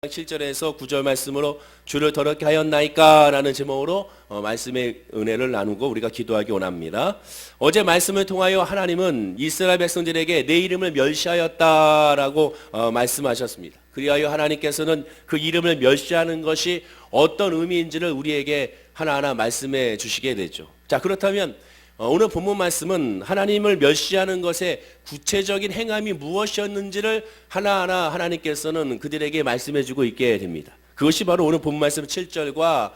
7절에서 9절 말씀으로 주를 더럽게 하였나이까 라는 제목으로 말씀의 은혜를 나누고 우리가 기도하기 원합니다. 어제 말씀을 통하여 하나님은 이스라엘 백성들에게 내 이름을 멸시하였다라고 말씀하셨습니다. 그리하여 하나님께서는 그 이름을 멸시하는 것이 어떤 의미인지를 우리에게 하나하나 말씀해 주시게 되죠. 자, 그렇다면 오늘 본문 말씀은 하나님을 멸시하는 것의 구체적인 행함이 무엇이었는지를 하나하나 하나님께서는 그들에게 말씀해 주고 있게 됩니다. 그것이 바로 오늘 본문 말씀 7절과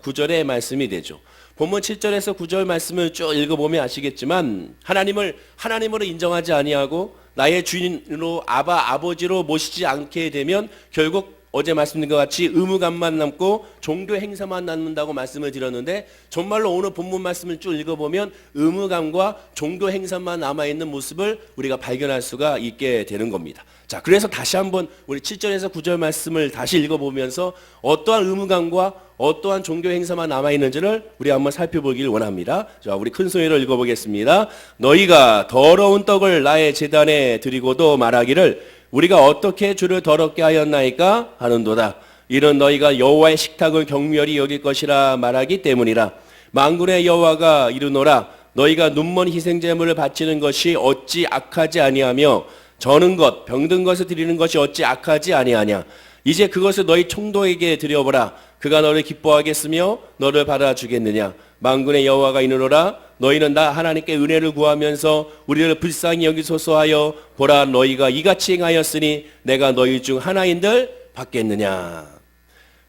9절의 말씀이 되죠. 본문 7절에서 9절 말씀을 쭉 읽어보면 아시겠지만 하나님을 하나님으로 인정하지 아니하고 나의 주인으로 아버지로 모시지 않게 되면 결국 어제 말씀드린 것 같이 의무감만 남고 종교 행사만 남는다고 말씀을 드렸는데 정말로 오늘 본문 말씀을 쭉 읽어보면 의무감과 종교 행사만 남아있는 모습을 우리가 발견할 수가 있게 되는 겁니다. 자, 그래서 다시 한번 우리 7절에서 9절 말씀을 다시 읽어보면서 어떠한 의무감과 어떠한 종교 행사만 남아있는지를 우리 한번 살펴보길 원합니다. 자, 우리 큰 소리로 읽어보겠습니다. 너희가 더러운 떡을 나의 제단에 드리고도 말하기를 우리가 어떻게 주를 더럽게 하였나이까 하는도다. 이는 너희가 여호와의 식탁을 경멸히 여길 것이라 말하기 때문이라. 만군의 여호와가 이르노라. 너희가 눈먼 희생제물을 바치는 것이 어찌 악하지 아니하며 저는 것 병든 것을 드리는 것이 어찌 악하지 아니하냐. 이제 그것을 너희 총독에게 드려보라. 그가 너를 기뻐하겠으며 너를 받아주겠느냐. 만군의 여호와가 이르노라. 너희는 나 하나님께 은혜를 구하면서 우리를 불쌍히 여기소서 하여 보라. 너희가 이같이 행하였으니 내가 너희 중 하나인들 받겠느냐.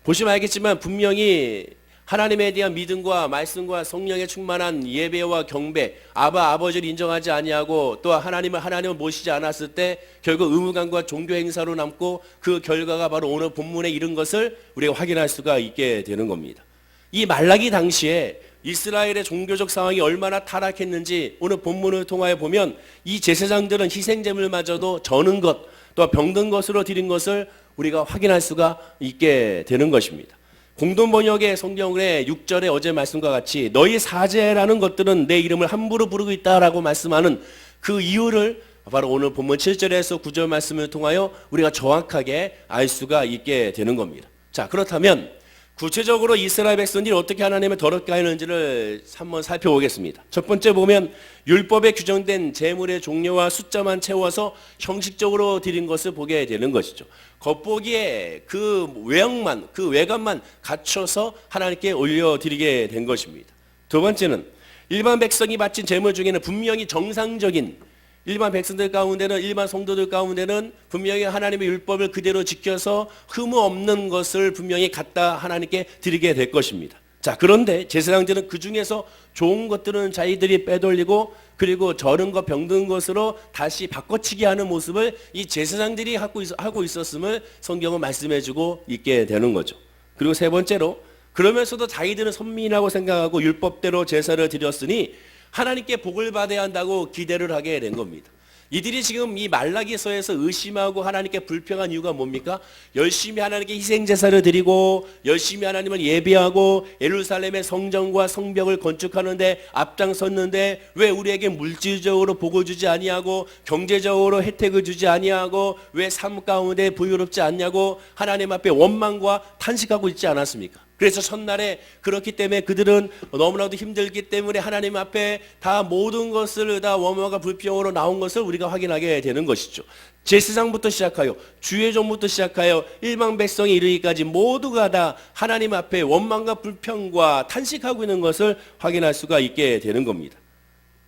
보시면 알겠지만 분명히 하나님에 대한 믿음과 말씀과 성령에 충만한 예배와 경배, 아버지를 인정하지 아니하고 또 하나님을 모시지 않았을 때 결국 의무감과 종교 행사로 남고 그 결과가 바로 오늘 본문에 이른 것을 우리가 확인할 수가 있게 되는 겁니다. 이 말라기 당시에 이스라엘의 종교적 상황이 얼마나 타락했는지 오늘 본문을 통하여 보면 이 제사장들은 희생제물마저도 저는 것, 또 병든 것으로 드린 것을 우리가 확인할 수가 있게 되는 것입니다. 공동번역의 성경의 6절의 어제 말씀과 같이 너희 사제라는 것들은 내 이름을 함부로 부르고 있다라고 말씀하는 그 이유를 바로 오늘 본문 7절에서 9절 말씀을 통하여 우리가 정확하게 알 수가 있게 되는 겁니다. 자, 그렇다면 구체적으로 이스라엘 백성들이 어떻게 하나님을 더럽게 하는지를 한번 살펴보겠습니다. 첫 번째 보면 율법에 규정된 제물의 종류와 숫자만 채워서 형식적으로 드린 것을 보게 되는 것이죠. 겉보기에 그 외형만, 그 외관만 갖춰서 하나님께 올려드리게 된 것입니다. 두 번째는 일반 백성이 바친 제물 중에는 분명히 정상적인 일반 백성들 가운데는 일반 성도들 가운데는 분명히 하나님의 율법을 그대로 지켜서 흠이 없는 것을 분명히 갖다 하나님께 드리게 될 것입니다. 자, 그런데 제사장들은 그 중에서 좋은 것들은 자기들이 빼돌리고 그리고 저른 것 병든 것으로 다시 바꿔치기 하는 모습을 이 제사장들이 하고 있었음을 성경은 말씀해주고 있게 되는 거죠. 그리고 세 번째로 그러면서도 자기들은 선민이라고 생각하고 율법대로 제사를 드렸으니 하나님께 복을 받아야 한다고 기대를 하게 된 겁니다. 이들이 지금 이 말라기서에서 의심하고 하나님께 불평한 이유가 뭡니까? 열심히 하나님께 희생제사를 드리고 열심히 하나님을 예배하고 예루살렘의 성전과 성벽을 건축하는데 앞장섰는데 왜 우리에게 물질적으로 복을 주지 아니하고 경제적으로 혜택을 주지 아니하고 왜 삶 가운데 부유롭지 않냐고 하나님 앞에 원망과 탄식하고 있지 않았습니까? 그래서 첫날에 그렇기 때문에 그들은 너무나도 힘들기 때문에 하나님 앞에 다 모든 것을 다 원망과 불평으로 나온 것을 우리가 확인하게 되는 것이죠. 제사장부터 시작하여 주의종부터 시작하여 일반 백성이 이르기까지 모두가 다 하나님 앞에 원망과 불평과 탄식하고 있는 것을 확인할 수가 있게 되는 겁니다.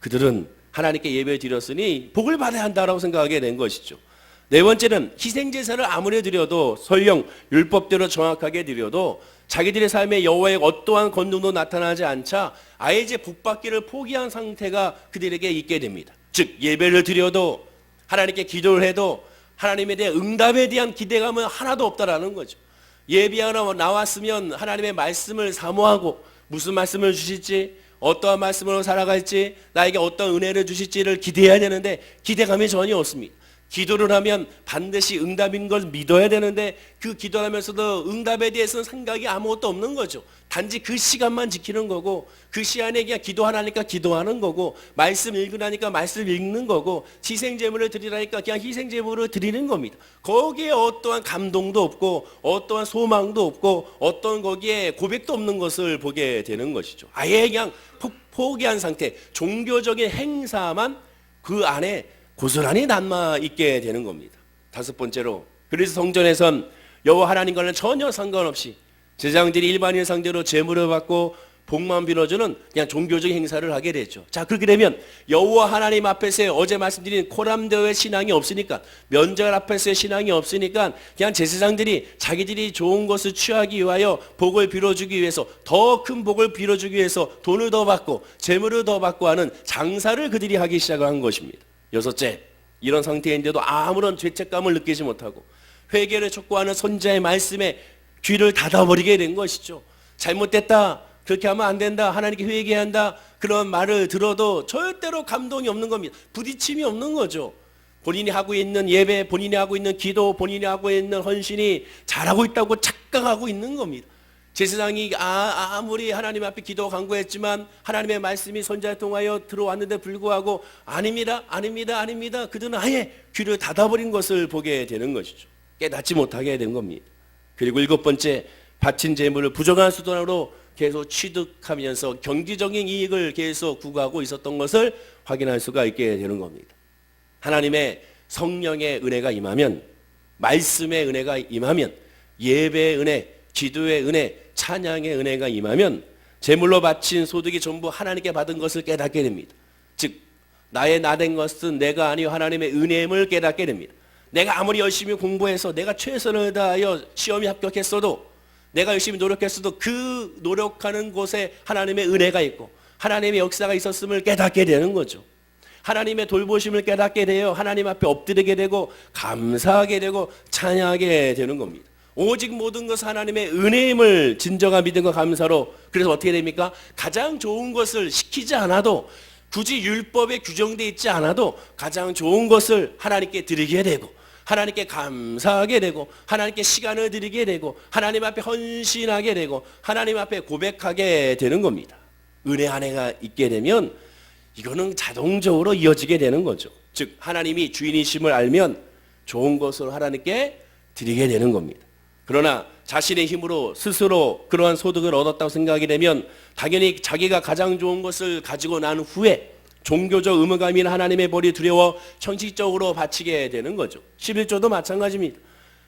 그들은 하나님께 예배를 드렸으니 복을 받아야 한다라고 생각하게 된 것이죠. 네 번째는 희생제사를 아무리 드려도 설령 율법대로 정확하게 드려도 자기들의 삶에 여호와의 어떠한 권능도 나타나지 않자 아예 이제 복받기를 포기한 상태가 그들에게 있게 됩니다. 즉 예배를 드려도 하나님께 기도를 해도 하나님에 대한 응답에 대한 기대감은 하나도 없다라는 거죠. 예배하러 나왔으면 하나님의 말씀을 사모하고 무슨 말씀을 주실지 어떠한 말씀으로 살아갈지 나에게 어떤 은혜를 주실지를 기대해야 되는데 기대감이 전혀 없습니다. 기도를 하면 반드시 응답인 걸 믿어야 되는데 그 기도를 하면서도 응답에 대해서는 생각이 아무것도 없는 거죠. 단지 그 시간만 지키는 거고 그 시간에 그냥 기도하라니까 기도하는 거고 말씀 읽으라니까 말씀 읽는 거고 희생제물을 드리라니까 그냥 희생제물을 드리는 겁니다. 거기에 어떠한 감동도 없고 어떠한 소망도 없고 어떤 거기에 고백도 없는 것을 보게 되는 것이죠. 아예 그냥 포기한 상태, 종교적인 행사만 그 안에 고스란히 남아 있게 되는 겁니다. 다섯 번째로, 그래서 성전에선 여호와 하나님과는 전혀 상관없이 제사장들이 일반인 상대로 제물을 받고 복만 빌어주는 그냥 종교적 행사를 하게 되죠. 자, 그렇게 되면 여호와 하나님 앞에서 어제 말씀드린 코람데오의 신앙이 없으니까, 면절 앞에서의 신앙이 없으니까 그냥 제사장들이 자기들이 좋은 것을 취하기 위하여 복을 빌어주기 위해서, 더 큰 복을 빌어주기 위해서 돈을 더 받고 제물을 더 받고 하는 장사를 그들이 하기 시작한 것입니다. 여섯째, 이런 상태인데도 아무런 죄책감을 느끼지 못하고 회개를 촉구하는 선지자의 말씀에 귀를 닫아버리게 된 것이죠. 잘못됐다, 그렇게 하면 안 된다, 하나님께 회개해야 한다, 그런 말을 들어도 절대로 감동이 없는 겁니다. 부딪힘이 없는 거죠. 본인이 하고 있는 예배, 본인이 하고 있는 기도, 본인이 하고 있는 헌신이 잘하고 있다고 착각하고 있는 겁니다. 제사장이 아무리 하나님 앞에 기도 간구했지만 하나님의 말씀이 선지자를 통하여 들어왔는데 불구하고 아닙니다, 아닙니다, 아닙니다, 그들은 아예 귀를 닫아버린 것을 보게 되는 것이죠. 깨닫지 못하게 된 겁니다. 그리고 일곱 번째, 바친 제물을 부정한 수단으로 계속 취득하면서 경제적인 이익을 계속 구가하고 있었던 것을 확인할 수가 있게 되는 겁니다. 하나님의 성령의 은혜가 임하면, 말씀의 은혜가 임하면, 예배의 은혜, 기도의 은혜, 찬양의 은혜가 임하면 제물로 바친 소득이 전부 하나님께 받은 것을 깨닫게 됩니다. 즉 나의 나된 것은 내가 아니요 하나님의 은혜임을 깨닫게 됩니다. 내가 아무리 열심히 공부해서 내가 최선을 다하여 시험에 합격했어도, 내가 열심히 노력했어도 그 노력하는 곳에 하나님의 은혜가 있고 하나님의 역사가 있었음을 깨닫게 되는 거죠. 하나님의 돌보심을 깨닫게 되어 하나님 앞에 엎드리게 되고 감사하게 되고 찬양하게 되는 겁니다. 오직 모든 것은 하나님의 은혜임을 진정한 믿음과 감사로, 그래서 어떻게 됩니까? 가장 좋은 것을 시키지 않아도, 굳이 율법에 규정되어 있지 않아도 가장 좋은 것을 하나님께 드리게 되고 하나님께 감사하게 되고 하나님께 시간을 드리게 되고 하나님 앞에 헌신하게 되고 하나님 앞에 고백하게 되는 겁니다. 은혜 안에가 있게 되면 이거는 자동적으로 이어지게 되는 거죠. 즉 하나님이 주인이심을 알면 좋은 것을 하나님께 드리게 되는 겁니다. 그러나 자신의 힘으로 스스로 그러한 소득을 얻었다고 생각하게 되면 당연히 자기가 가장 좋은 것을 가지고 난 후에 종교적 의무감이나 하나님의 벌이 두려워 형식적으로 바치게 되는 거죠. 11조도 마찬가지입니다.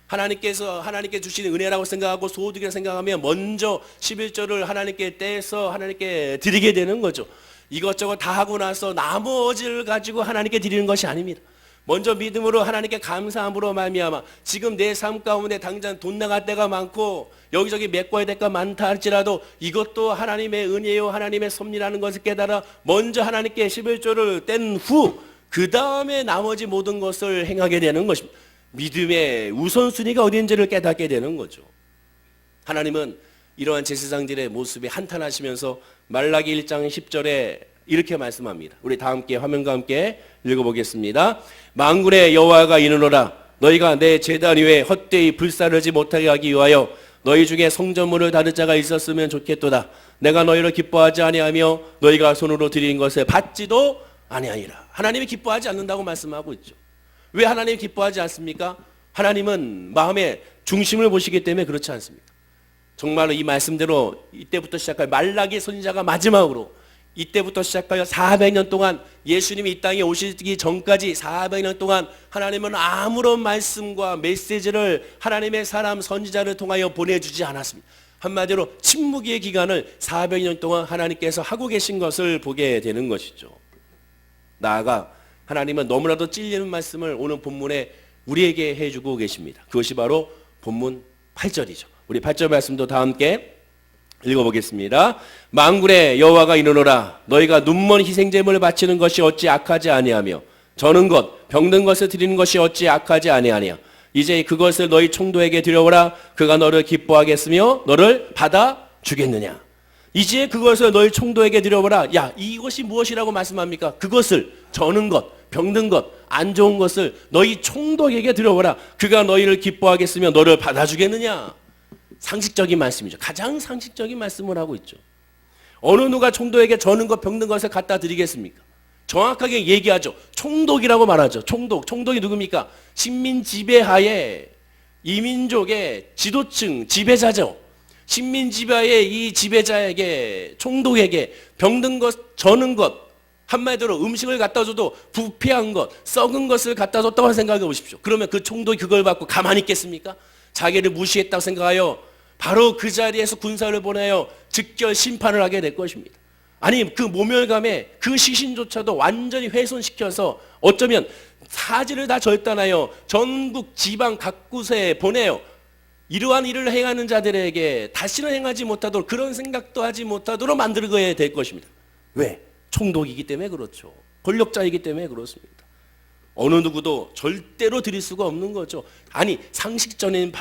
하나님께서 하나님께 주신 은혜라고 생각하고 소득이라고 생각하면 먼저 11조를 하나님께 떼서 하나님께 드리게 되는 거죠. 이것저것 다 하고 나서 나머지를 가지고 하나님께 드리는 것이 아닙니다. 먼저 믿음으로 하나님께 감사함으로 말미암아 지금 내 삶 가운데 당장 돈 나갈 때가 많고 여기저기 메꿔야 될 때가 많다 할지라도 이것도 하나님의 은혜요 하나님의 섭리라는 것을 깨달아 먼저 하나님께 11조를 뗀 후 그 다음에 나머지 모든 것을 행하게 되는 것입니다. 믿음의 우선순위가 어딘지를 깨닫게 되는 거죠. 하나님은 이러한 제사장들의 모습에 한탄하시면서 말라기 1장 10절에 이렇게 말씀합니다. 우리 다 함께 화면과 함께 읽어보겠습니다. 만군의 여호와가 이르노라, 너희가 내 제단 위에 헛되이 불사르지 못하게 하기 위하여 너희 중에 성전물을 다룰 자가 있었으면 좋겠도다. 내가 너희를 기뻐하지 아니하며 너희가 손으로 드린 것에 받지도 아니하리라. 하나님이 기뻐하지 않는다고 말씀하고 있죠. 왜 하나님이 기뻐하지 않습니까? 하나님은 마음의 중심을 보시기 때문에 그렇지 않습니까? 정말로 이 말씀대로 이때부터 시작하여 말라기 선지자가 마지막으로 이때부터 시작하여 400년 동안 예수님이 이 땅에 오시기 전까지 400년 동안 하나님은 아무런 말씀과 메시지를 하나님의 사람 선지자를 통하여 보내주지 않았습니다. 한마디로 침묵의 기간을 400년 동안 하나님께서 하고 계신 것을 보게 되는 것이죠. 나아가 하나님은 너무나도 찔리는 말씀을 오늘 본문에 우리에게 해주고 계십니다. 그것이 바로 본문 8절이죠. 우리 8절 말씀도 다 함께 읽어보겠습니다. 만군의 여호와가 이르노라, 너희가 눈먼 희생제물을 바치는 것이 어찌 악하지 아니하며 저는 것 병든 것을 드리는 것이 어찌 악하지 아니하냐. 이제 그것을 너희 총독에게 드려오라. 그가 너를 기뻐하겠으며 너를 받아 주겠느냐. 이제 그것을 너희 총독에게 드려보라. 야, 이것이 무엇이라고 말씀합니까? 그것을 저는 것, 병든 것, 안 좋은 것을 너희 총독에게 드려보라. 그가 너희를 기뻐하겠으며 너를 받아주겠느냐. 상식적인 말씀이죠. 가장 상식적인 말씀을 하고 있죠. 어느 누가 총독에게 저는 것, 병든 것을 갖다 드리겠습니까? 정확하게 얘기하죠. 총독이라고 말하죠. 총독이 누굽니까? 식민 지배하에 이민족의 지도층, 지배자죠. 식민 지배하에 이 지배자에게, 총독에게 병든 것, 저는 것, 한마디로 음식을 갖다 줘도 부패한 것, 썩은 것을 갖다 줬다고 생각해 보십시오. 그러면 그 총독이 그걸 받고 가만히 있겠습니까? 자기를 무시했다고 생각하여 바로 그 자리에서 군사를 보내어 즉결 심판을 하게 될 것입니다. 아니, 그 모멸감에 그 시신조차도 완전히 훼손시켜서 어쩌면 사지를 다 절단하여 전국 지방 각 곳에 보내요. 이러한 일을 행하는 자들에게 다시는 행하지 못하도록, 그런 생각도 하지 못하도록 만들어야 될 것입니다. 왜? 총독이기 때문에 그렇죠. 권력자이기 때문에 그렇습니다. 어느 누구도 절대로 드릴 수가 없는 거죠. 아니, 상식적인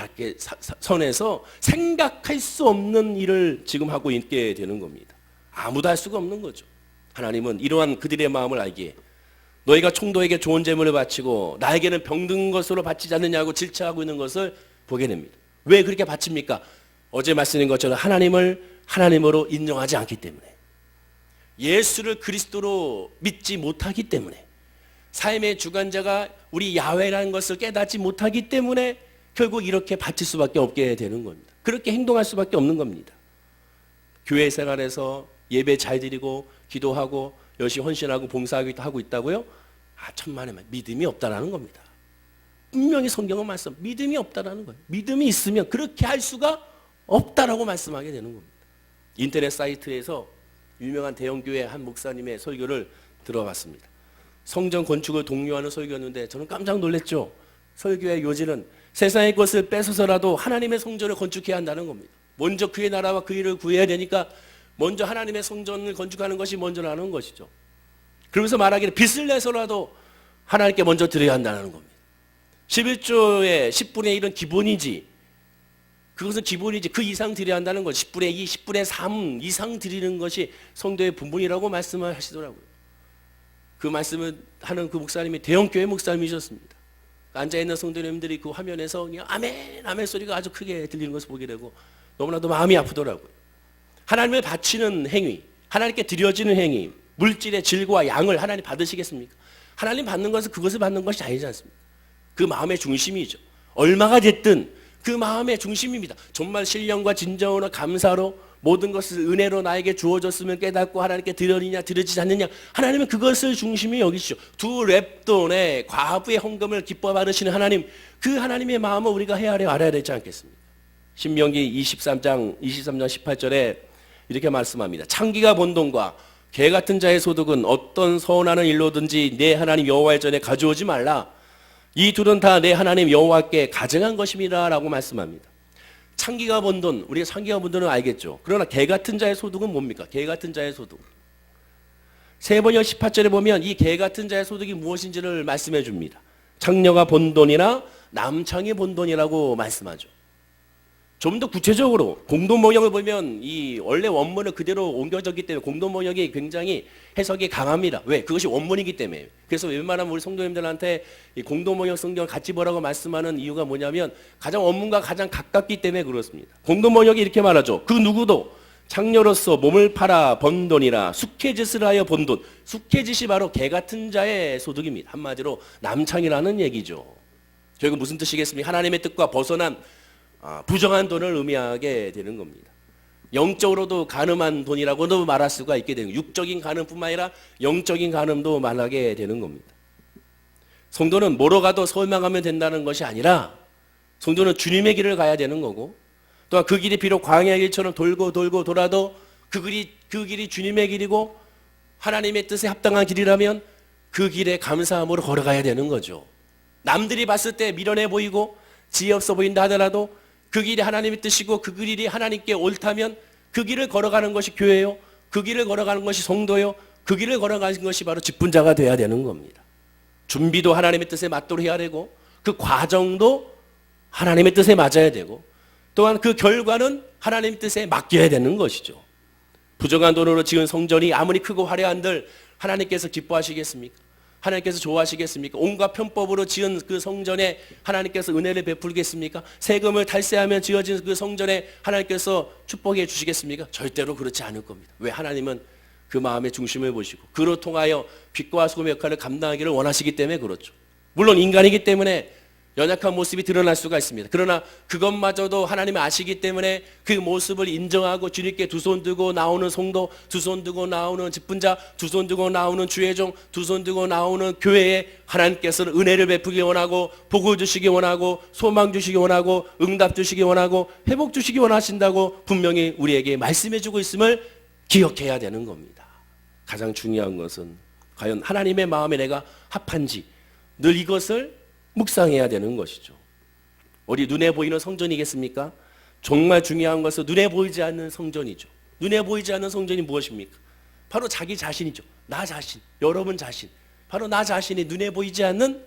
선에서 생각할 수 없는 일을 지금 하고 있게 되는 겁니다. 아무도 할 수가 없는 거죠. 하나님은 이러한 그들의 마음을 알기에 너희가 총독에게 좋은 재물을 바치고 나에게는 병든 것으로 바치지 않느냐고 질책하고 있는 것을 보게 됩니다. 왜 그렇게 바칩니까? 어제 말씀드린 것처럼 하나님을 하나님으로 인정하지 않기 때문에, 예수를 그리스도로 믿지 못하기 때문에, 삶의 주관자가 우리 야훼라는 것을 깨닫지 못하기 때문에 결국 이렇게 바칠 수밖에 없게 되는 겁니다. 그렇게 행동할 수밖에 없는 겁니다. 교회 생활에서 예배 잘 드리고 기도하고 열심히 헌신하고 봉사하기도 하고 있다고요? 천만에 믿음이 없다라는 겁니다. 분명히 성경은 말씀, 믿음이 없다라는 거예요. 믿음이 있으면 그렇게 할 수가 없다라고 말씀하게 되는 겁니다. 인터넷 사이트에서 유명한 대형교회 한 목사님의 설교를 들어봤습니다. 성전 건축을 독려하는 설교였는데 저는 깜짝 놀랐죠. 설교의 요지는 세상의 것을 뺏어서라도 하나님의 성전을 건축해야 한다는 겁니다. 먼저 그의 나라와 그 일을 구해야 되니까 먼저 하나님의 성전을 건축하는 것이 먼저라는 것이죠. 그러면서 말하기를 빚을 내서라도 하나님께 먼저 드려야 한다는 겁니다. 11조의 10분의 1은 기본이지, 그것은 기본이지, 그 이상 드려야 한다는 것, 10분의 2, 10분의 3 이상 드리는 것이 성도의 본분이라고 말씀을 하시더라고요. 그 말씀을 하는 그 목사님이 대형교회 목사님이셨습니다. 앉아있는 성도님들이 그 화면에서 그냥 아멘, 아멘 소리가 아주 크게 들리는 것을 보게 되고 너무나도 마음이 아프더라고요. 하나님을 바치는 행위, 하나님께 드려지는 행위, 물질의 질과 양을 하나님 받으시겠습니까? 하나님 받는 것은 그것을 받는 것이 아니지 않습니까? 그 마음의 중심이죠. 얼마가 됐든 그 마음의 중심입니다. 정말 신령과 진정으로 감사로 모든 것을 은혜로 나에게 주어졌으면 깨닫고 하나님께 드려지냐 드려지지 않느냐, 하나님은 그것을 중심이 여기시죠. 두 랩돈의 과부의 헌금을 기뻐 받으시는 하나님, 그 하나님의 마음을 우리가 헤아려 알아야 되지 않겠습니까? 신명기 23장 18절에 이렇게 말씀합니다. 창기가 번 돈과 개 같은 자의 소득은 어떤 서운하는 일로든지 내 하나님 여호와의 전에 가져오지 말라. 이 둘은 다 내 하나님 여호와께 가증한 것입니다 라고 말씀합니다. 창기가 번 돈, 우리가 창기가 번 돈은 알겠죠. 그러나 개 같은 자의 소득은 뭡니까? 개 같은 자의 소득. 세번역 18절에 보면 이 개 같은 자의 소득이 무엇인지를 말씀해 줍니다. 창녀가 번 돈이나 남창이 번 돈이라고 말씀하죠. 좀 더 구체적으로 공동번역을 보면 이 원래 원문을 그대로 옮겨졌기 때문에 공동번역이 굉장히 해석이 강합니다. 왜? 그것이 원문이기 때문에. 그래서 웬만하면 우리 성도님들한테 이 공동번역 성경을 같이 보라고 말씀하는 이유가 뭐냐면 가장 원문과 가장 가깝기 때문에 그렇습니다. 공동번역이 이렇게 말하죠. 그 누구도 창녀로서 몸을 팔아 번 돈이라 숙회짓을 하여 번 돈. 숙회짓이 바로 개 같은 자의 소득입니다. 한마디로 남창이라는 얘기죠. 결국 무슨 뜻이겠습니까? 하나님의 뜻과 벗어난 부정한 돈을 의미하게 되는 겁니다. 영적으로도 간음한 돈이라고도 말할 수가 있게 되는, 육적인 간음뿐만 아니라 영적인 간음도 말하게 되는 겁니다. 성도는 뭐로 가도 소망하면 된다는 것이 아니라 성도는 주님의 길을 가야 되는 거고, 또한 그 길이 비록 광야의 길처럼 돌고 돌아도 그 길이 주님의 길이고 하나님의 뜻에 합당한 길이라면 그 길에 감사함으로 걸어가야 되는 거죠. 남들이 봤을 때 미련해 보이고 지혜 없어 보인다 하더라도 그 길이 하나님의 뜻이고 그 길이 하나님께 옳다면 그 길을 걸어가는 것이 교회요, 그 길을 걸어가는 것이 성도요, 그 길을 걸어가는 것이 바로 직분자가 되어야 되는 겁니다. 준비도 하나님의 뜻에 맞도록 해야 되고 그 과정도 하나님의 뜻에 맞아야 되고 또한 그 결과는 하나님의 뜻에 맡겨야 되는 것이죠. 부정한 돈으로 지은 성전이 아무리 크고 화려한들 하나님께서 기뻐하시겠습니까? 하나님께서 좋아하시겠습니까? 온갖 편법으로 지은 그 성전에 하나님께서 은혜를 베풀겠습니까? 세금을 탈세하면 지어진 그 성전에 하나님께서 축복해 주시겠습니까? 절대로 그렇지 않을 겁니다. 왜? 하나님은 그 마음의 중심을 보시고 그로 통하여 빛과 소금의 역할을 감당하기를 원하시기 때문에 그렇죠. 물론 인간이기 때문에 연약한 모습이 드러날 수가 있습니다. 그러나 그것마저도 하나님이 아시기 때문에 그 모습을 인정하고 주님께 두 손 들고 나오는 성도, 두 손 들고 나오는 직분자, 두 손 들고 나오는 주의종, 두 손 들고 나오는 교회에 하나님께서는 은혜를 베푸기 원하고 복을 주시기 원하고 소망 주시기 원하고 응답 주시기 원하고 회복 주시기 원하신다고 분명히 우리에게 말씀해 주고 있음을 기억해야 되는 겁니다. 가장 중요한 것은 과연 하나님의 마음에 내가 합한지 늘 이것을 묵상해야 되는 것이죠. 우리 눈에 보이는 성전이겠습니까? 정말 중요한 것은 눈에 보이지 않는 성전이죠. 눈에 보이지 않는 성전이 무엇입니까? 바로 자기 자신이죠. 나 자신, 여러분 자신. 바로 나 자신이 눈에 보이지 않는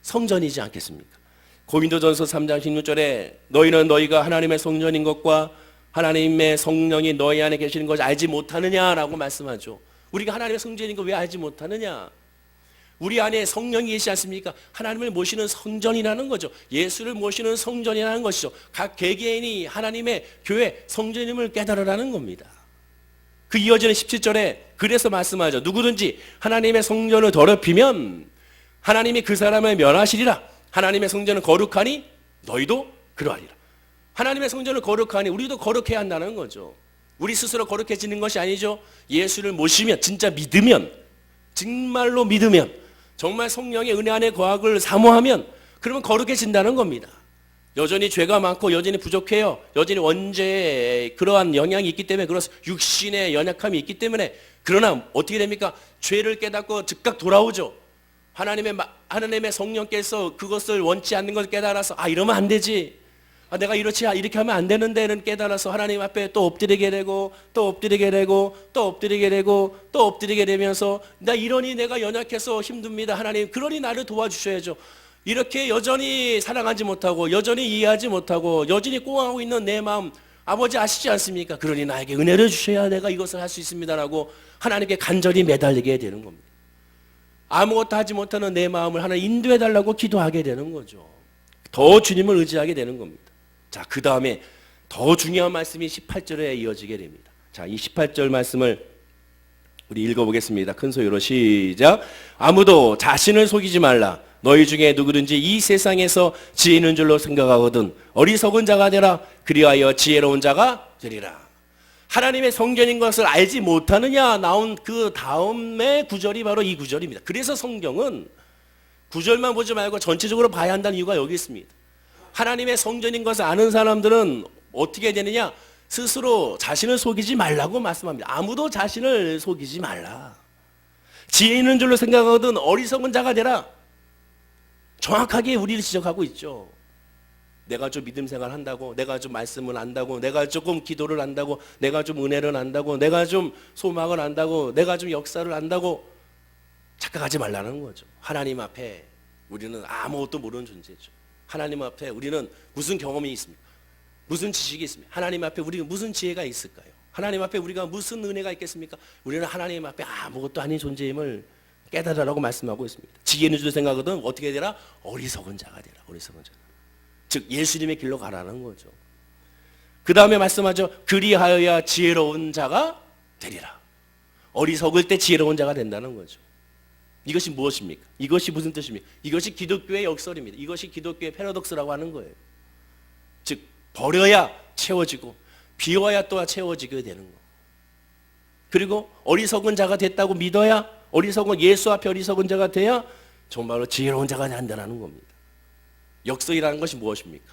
성전이지 않겠습니까? 고린도전서 3장 16절에 너희는 너희가 하나님의 성전인 것과 하나님의 성령이 너희 안에 계시는 것을 알지 못하느냐라고 말씀하죠. 우리가 하나님의 성전인 걸 왜 알지 못하느냐? 우리 안에 성령이 계시지 않습니까? 하나님을 모시는 성전이라는 거죠. 예수를 모시는 성전이라는 것이죠. 각 개개인이 하나님의 교회 성전임을 깨달으라는 겁니다. 그 이어지는 17절에 그래서 말씀하죠. 누구든지 하나님의 성전을 더럽히면 하나님이 그 사람을 멸하시리라. 하나님의 성전은 거룩하니 너희도 그러하리라. 하나님의 성전을 거룩하니 우리도 거룩해야 한다는 거죠. 우리 스스로 거룩해지는 것이 아니죠. 예수를 모시면, 진짜 믿으면, 정말로 믿으면, 정말 성령의 은혜 안에 거하기를 사모하면 그러면 거룩해진다는 겁니다. 여전히 죄가 많고 여전히 부족해요. 여전히 원죄에 그러한 영향이 있기 때문에 그렇습니다. 육신의 연약함이 있기 때문에. 그러나 어떻게 됩니까? 죄를 깨닫고 즉각 돌아오죠. 하나님의 성령께서 그것을 원치 않는 걸 깨달아서 이러면 안 되지. 내가 이렇게 하면 안 되는데는 깨달아서 하나님 앞에 또 엎드리게 되고 또 엎드리게 되고 또 엎드리게 되고 또 엎드리게 되면서 나 이러니 내가 연약해서 힘듭니다. 하나님 그러니 나를 도와주셔야죠. 이렇게 여전히 사랑하지 못하고 여전히 이해하지 못하고 여전히 꽁하고 있는 내 마음 아버지 아시지 않습니까? 그러니 나에게 은혜를 주셔야 내가 이것을 할 수 있습니다라고 하나님께 간절히 매달리게 되는 겁니다. 아무것도 하지 못하는 내 마음을 하나님 인도해달라고 기도하게 되는 거죠. 더 주님을 의지하게 되는 겁니다. 자, 그 다음에 더 중요한 말씀이 18절에 이어지게 됩니다. 자, 이 18절 말씀을 우리 읽어보겠습니다. 큰 소리로 시작. 아무도 자신을 속이지 말라. 너희 중에 누구든지 이 세상에서 지혜 있는 줄로 생각하거든 어리석은 자가 되라. 그리하여 지혜로운 자가 되리라. 하나님의 성전인 것을 알지 못하느냐 나온 그 다음의 구절이 바로 이 구절입니다. 그래서 성경은 구절만 보지 말고 전체적으로 봐야 한다는 이유가 여기 있습니다. 하나님의 성전인 것을 아는 사람들은 어떻게 되느냐? 스스로 자신을 속이지 말라고 말씀합니다. 아무도 자신을 속이지 말라. 지혜 있는 줄로 생각하거든 어리석은 자가 되라. 정확하게 우리를 지적하고 있죠. 내가 좀 믿음 생활 한다고, 내가 좀 말씀을 안다고, 내가 조금 기도를 안다고, 내가 좀 은혜를 안다고, 내가 좀 소망을 안다고, 내가 좀 역사를 안다고 착각하지 말라는 거죠. 하나님 앞에 우리는 아무것도 모르는 존재죠. 하나님 앞에 우리는 무슨 경험이 있습니까? 무슨 지식이 있습니까? 하나님 앞에 우리가 무슨 지혜가 있을까요? 하나님 앞에 우리가 무슨 은혜가 있겠습니까? 우리는 하나님 앞에 아무것도 아닌 존재임을 깨달으라고 말씀하고 있습니다. 지혜 있는 줄 생각하거든 어떻게 되라? 어리석은 자가 되라. 어리석은 자. 즉 예수님의 길로 가라는 거죠. 그 다음에 말씀하죠. 그리하여야 지혜로운 자가 되리라. 어리석을 때 지혜로운 자가 된다는 거죠. 이것이 무엇입니까? 이것이 무슨 뜻입니까? 이것이 기독교의 역설입니다. 이것이 기독교의 패러독스라고 하는 거예요. 즉 버려야 채워지고 비워야 또 채워지게 되는 거. 그리고 어리석은 자가 됐다고 믿어야 예수 앞에 어리석은 자가 돼야 정말로 지혜로운 자가 된다는 겁니다. 역설이라는 것이 무엇입니까?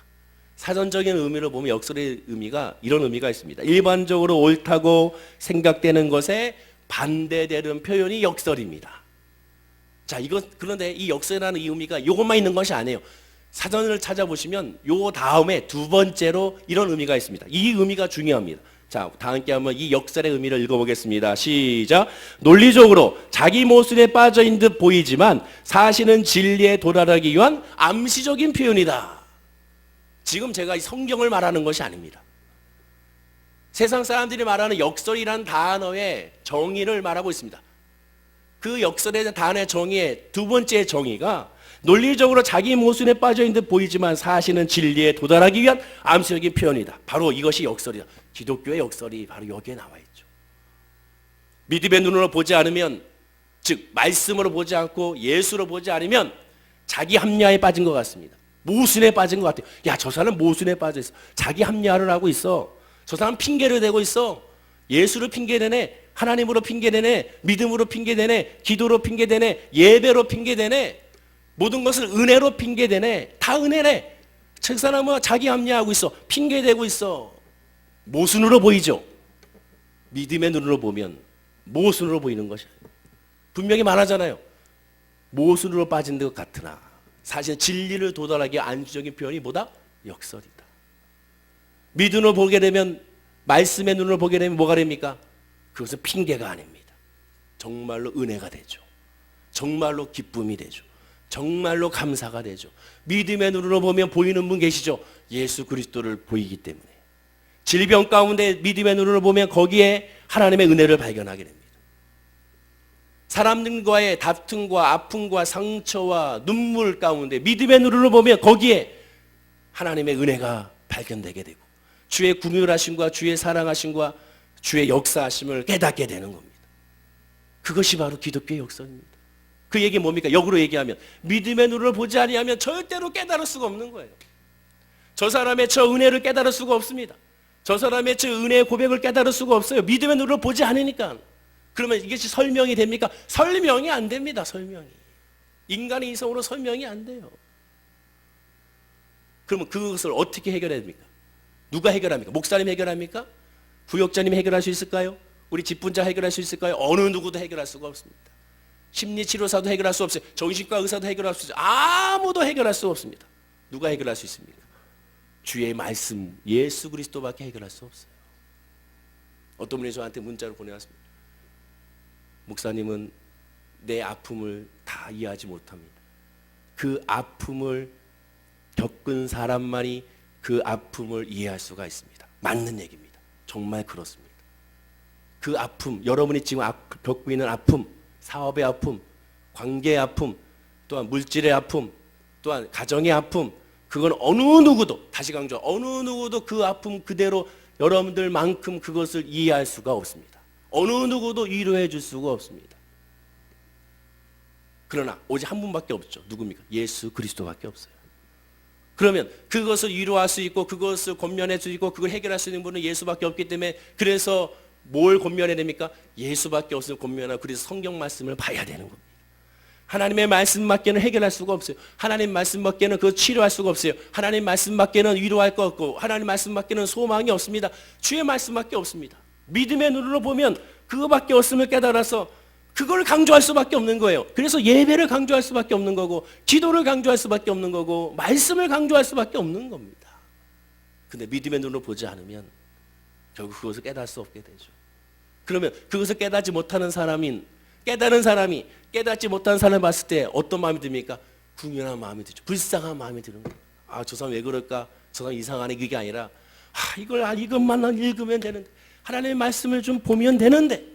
사전적인 의미로 보면 역설의 의미가 이런 의미가 있습니다. 일반적으로 옳다고 생각되는 것에 반대되는 표현이 역설입니다. 자, 그런데 이 역설이라는 이 의미가 이것만 있는 것이 아니에요. 사전을 찾아보시면 요 다음에 두 번째로 이런 의미가 있습니다. 이 의미가 중요합니다. 자, 다 함께 한번 이 역설의 의미를 읽어보겠습니다. 시작. 논리적으로 자기 모순에 빠져있는 듯 보이지만 사실은 진리에 도달하기 위한 암시적인 표현이다. 지금 제가 이 성경을 말하는 것이 아닙니다. 세상 사람들이 말하는 역설이라는 단어의 정의를 말하고 있습니다. 그 역설의 단어의 정의의 두 번째 정의가 논리적으로 자기 모순에 빠져있는 듯 보이지만 사실은 진리에 도달하기 위한 암시적인 표현이다. 바로 이것이 역설이다. 기독교의 역설이 바로 여기에 나와 있죠. 믿음의 눈으로 보지 않으면, 즉 말씀으로 보지 않고 예수로 보지 않으면 자기 합리화에 빠진 것 같습니다. 모순에 빠진 것 같아요. 야, 저 사람 모순에 빠져 있어. 자기 합리화를 하고 있어. 저 사람 핑계를 대고 있어. 예수를 핑계대네, 하나님으로 핑계대네, 믿음으로 핑계대네, 기도로 핑계대네, 예배로 핑계대네, 모든 것을 은혜로 핑계대네. 다 은혜네. 저 사람은 자기 합리화하고 있어. 핑계대고 있어. 모순으로 보이죠. 믿음의 눈으로 보면 모순으로 보이는 것이 분명히 말하잖아요. 모순으로 빠진 것 같으나 사실 진리를 도달하기 안주적인 표현이 뭐다? 역설이다. 믿음으로 보게 되면, 말씀의 눈으로 보게 되면 뭐가 됩니까? 그것은 핑계가 아닙니다. 정말로 은혜가 되죠. 정말로 기쁨이 되죠. 정말로 감사가 되죠. 믿음의 눈으로 보면 보이는 분 계시죠? 예수 그리스도를 보이기 때문에. 질병 가운데 믿음의 눈으로 보면 거기에 하나님의 은혜를 발견하게 됩니다. 사람들과의 다툼과 아픔과 상처와 눈물 가운데 믿음의 눈으로 보면 거기에 하나님의 은혜가 발견되게 되고 주의 긍휼하심과 주의 사랑하심과 주의 역사하심을 깨닫게 되는 겁니다. 그것이 바로 기독교의 역사입니다. 그 얘기 뭡니까? 역으로 얘기하면 믿음의 눈으로 보지 아니하면 절대로 깨달을 수가 없는 거예요. 저 사람의 저 은혜를 깨달을 수가 없습니다. 저 사람의 저 은혜의 고백을 깨달을 수가 없어요. 믿음의 눈으로 보지 않으니까. 그러면 이것이 설명이 됩니까? 설명이 안 됩니다. 설명이. 인간의 이성으로 설명이 안 돼요. 그러면 그것을 어떻게 해결해야 됩니까? 누가 해결합니까? 목사님 해결합니까? 부역자님 해결할 수 있을까요? 우리 직분자 해결할 수 있을까요? 어느 누구도 해결할 수가 없습니다. 심리치료사도 해결할 수 없어요. 정신과 의사도 해결할 수 없어요. 아무도 해결할 수 없습니다. 누가 해결할 수 있습니까? 주의 말씀 예수 그리스도밖에 해결할 수 없어요. 어떤 분이 저한테 문자로 보내왔습니다. 목사님은 내 아픔을 다 이해하지 못합니다. 그 아픔을 겪은 사람만이 그 아픔을 이해할 수가 있습니다. 맞는 얘기입니다. 정말 그렇습니다. 그 아픔, 여러분이 지금 겪고 있는 아픔, 사업의 아픔, 관계의 아픔, 또한 물질의 아픔, 또한 가정의 아픔, 그건 어느 누구도, 다시 강조, 어느 누구도 그 아픔 그대로 여러분들만큼 그것을 이해할 수가 없습니다. 어느 누구도 위로해 줄 수가 없습니다. 그러나 오직 한 분밖에 없죠. 누굽니까? 예수 그리스도밖에 없어요. 그러면 그것을 위로할 수 있고 그것을 권면할 수 있고 그걸 해결할 수 있는 분은 예수밖에 없기 때문에, 그래서 뭘 권면해야 됩니까? 예수밖에 없으면 권면하고, 그래서 성경 말씀을 봐야 되는 겁니다. 하나님의 말씀밖에는 해결할 수가 없어요. 하나님 말씀밖에는 그거 치료할 수가 없어요. 하나님 말씀밖에는 위로할 거 없고 하나님 말씀밖에는 소망이 없습니다. 주의 말씀밖에 없습니다. 믿음의 눈으로 보면 그거밖에 없음을 깨달아서 그걸 강조할 수밖에 없는 거예요. 그래서 예배를 강조할 수밖에 없는 거고, 기도를 강조할 수밖에 없는 거고, 말씀을 강조할 수밖에 없는 겁니다. 근데 믿음의 눈으로 보지 않으면 결국 그것을 깨달을 수 없게 되죠. 그러면 그것을 깨닫지 못하는 사람인, 깨달은 사람이 깨닫지 못한 사람을 봤을 때 어떤 마음이 듭니까? 궁연한 마음이 들죠. 불쌍한 마음이 드는 거예요. 아, 저 사람 왜 그럴까? 저 사람 이상하네. 그게 아니라 이것만 읽으면 되는데, 하나님의 말씀을 좀 보면 되는데,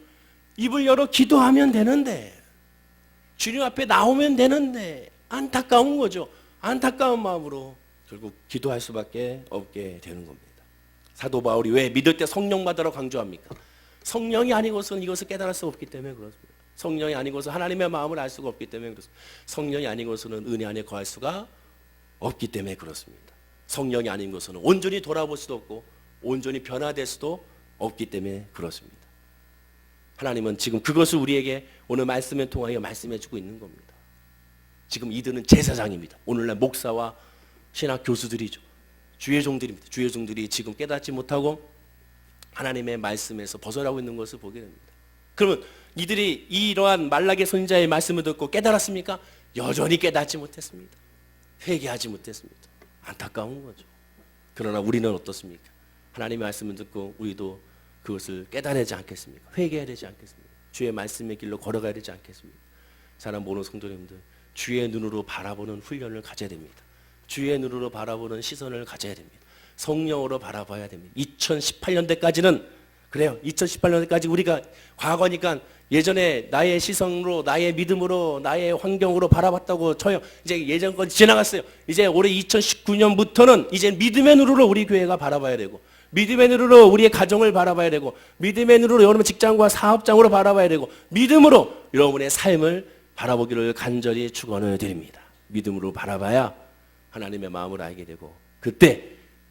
입을 열어 기도하면 되는데, 주님 앞에 나오면 되는데, 안타까운 거죠. 안타까운 마음으로 결국 기도할 수밖에 없게 되는 겁니다. 사도 바울이 왜 믿을 때 성령 받으라고 강조합니까? 성령이 아니고서는 이것을 깨달을 수 없기 때문에 그렇습니다. 성령이 아니고서 하나님의 마음을 알 수가 없기 때문에 그렇습니다. 성령이 아니고서는 은혜 안에 거할 수가 없기 때문에 그렇습니다. 성령이 아니고서는 온전히 돌아볼 수도 없고 온전히 변화될 수도 없기 때문에 그렇습니다. 하나님은 지금 그것을 우리에게 오늘 말씀을 통하여 말씀해 주고 있는 겁니다. 지금 이들은 제사장입니다. 오늘날 목사와 신학 교수들이죠. 주의 종들입니다. 주의 종들이 지금 깨닫지 못하고 하나님의 말씀에서 벗어나고 있는 것을 보게 됩니다. 그러면 이들이 이러한 말라기 선지자의 말씀을 듣고 깨달았습니까? 여전히 깨닫지 못했습니다. 회개하지 못했습니다. 안타까운 거죠. 그러나 우리는 어떻습니까? 하나님의 말씀을 듣고 우리도 그것을 깨달아야지 않겠습니까? 회개해야 되지 않겠습니까? 주의 말씀의 길로 걸어가야 되지 않겠습니까? 사랑 보는 성도님들, 주의 눈으로 바라보는 훈련을 가져야 됩니다. 주의 눈으로 바라보는 시선을 가져야 됩니다. 성령으로 바라봐야 됩니다. 2018년대까지는 그래요. 2018년대까지 우리가 과거니까 예전에 나의 시선으로, 나의 믿음으로, 나의 환경으로 바라봤다고 쳐요. 이제 예전 건 지나갔어요. 이제 올해 2019년부터는 이제 믿음의 눈으로 우리 교회가 바라봐야 되고, 믿음의 눈으로 우리의 가정을 바라봐야 되고, 믿음의 눈으로 여러분 직장과 사업장으로 바라봐야 되고, 믿음으로 여러분의 삶을 바라보기를 간절히 축원을 드립니다. 믿음으로 바라봐야 하나님의 마음을 알게 되고, 그때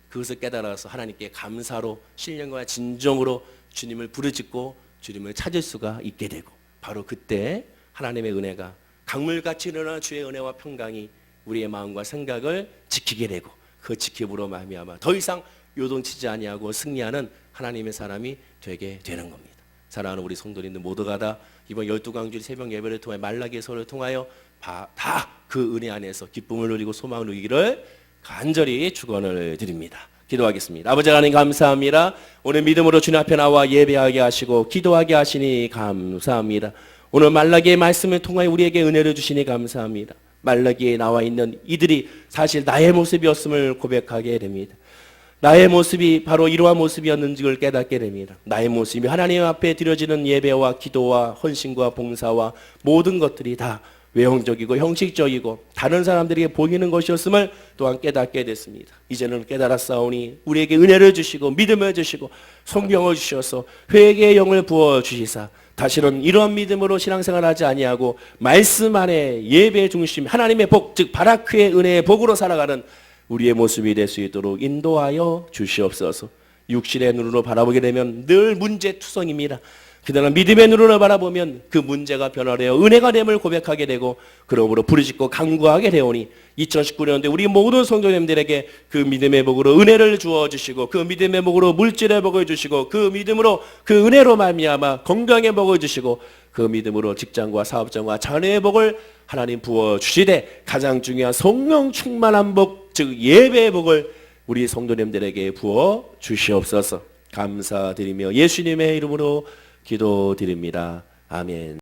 그것을 깨달아서 하나님께 감사로 신령과 진정으로 주님을 부르짖고 주님을 찾을 수가 있게 되고, 바로 그때 하나님의 은혜가 강물같이 일어나는 주의 은혜와 평강이 우리의 마음과 생각을 지키게 되고, 그 지킴으로 말미암아 더 이상 요동치지 아니하고 승리하는 하나님의 사람이 되게 되는 겁니다. 사랑하는 우리 성도님들 모두가 다 이번 12강주일 새벽 예배를 통해 말라기서를 통하여 다 그 은혜 안에서 기쁨을 누리고 소망을 누리기를 간절히 축원을 드립니다. 기도하겠습니다. 아버지 하나님 감사합니다. 오늘 믿음으로 주님 앞에 나와 예배하게 하시고 기도하게 하시니 감사합니다. 오늘 말라기의 말씀을 통하여 우리에게 은혜를 주시니 감사합니다. 말라기에 나와 있는 이들이 사실 나의 모습이었음을 고백하게 됩니다. 나의 모습이 바로 이러한 모습이었는지를 깨닫게 됩니다. 나의 모습이 하나님 앞에 드려지는 예배와 기도와 헌신과 봉사와 모든 것들이 다 외형적이고 형식적이고 다른 사람들에게 보이는 것이었음을 또한 깨닫게 됐습니다. 이제는 깨달았사오니 우리에게 은혜를 주시고 믿음을 주시고 성경을 주셔서 회개의 영을 부어주시사 다시는 이러한 믿음으로 신앙생활하지 아니하고 말씀 안에 예배의 중심 하나님의 복, 즉 바라크의 은혜의 복으로 살아가는 우리의 모습이 될 수 있도록 인도하여 주시옵소서. 육신의 눈으로 바라보게 되면 늘 문제투성입니다. 그러나 믿음의 눈으로 바라보면 그 문제가 변화되어 은혜가 됨을 고백하게 되고, 그러므로 부르짖고 간구하게 되오니 2019년도에 우리 모든 성도님들에게 그 믿음의 복으로 은혜를 주어주시고, 그 믿음의 복으로 물질의 복을 주시고, 그 믿음으로 그 은혜로 말미암아 건강의 복을 주시고, 그 믿음으로 직장과 사업장과 자녀의 복을 하나님 부어주시되, 가장 중요한 성령 충만한 복, 즉 예배의 복을 우리 성도님들에게 부어주시옵소서. 감사드리며 예수님의 이름으로 기도드립니다. 아멘.